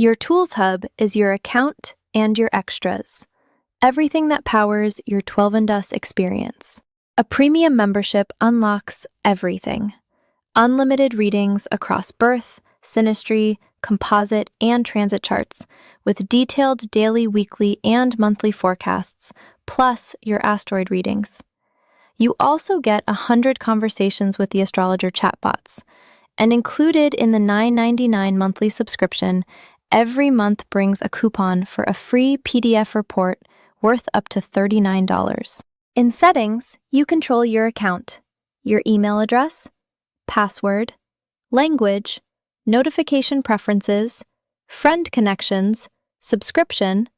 Your Tools Hub is your account and your extras. Everything that powers your 12andus experience. A premium membership unlocks everything. Unlimited readings across birth, synastry, composite, and transit charts, with detailed daily, weekly, and monthly forecasts, plus your asteroid readings. You also get 100 conversations with the astrologer chatbots, and included in the $9.99 monthly subscription, every month brings a coupon for a free PDF report worth up to $39. In Settings, you control your account, your email address, password, language, notification preferences, friend connections, subscription,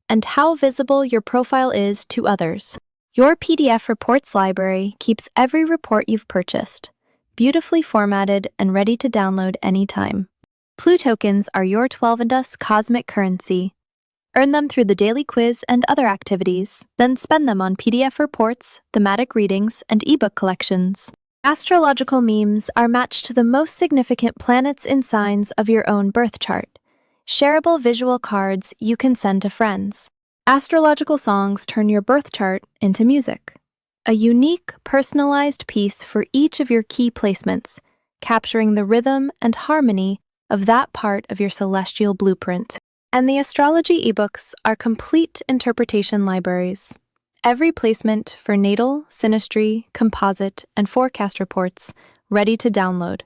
and how visible your profile is to others. Your PDF reports library keeps every report you've purchased, beautifully formatted and ready to download anytime. Plu tokens are your 12andus cosmic currency. Earn them through the daily quiz and other activities, then spend them on PDF reports, thematic readings, and ebook collections. Astrological memes are matched to the most significant planets in signs of your own birth chart. Shareable visual cards you can send to friends. Astrological songs turn your birth chart into music. A unique, personalized piece for each of your key placements, capturing the rhythm and harmony of that part of your celestial blueprint. And the astrology ebooks are complete interpretation libraries. Every placement for natal, synastry, composite, and forecast reports ready to download.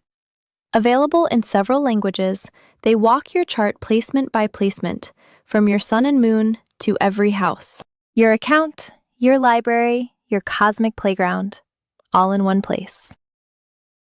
Available in several languages, they walk your chart placement by placement, from your sun and moon to every house. Your account, your library, your cosmic playground, all in one place.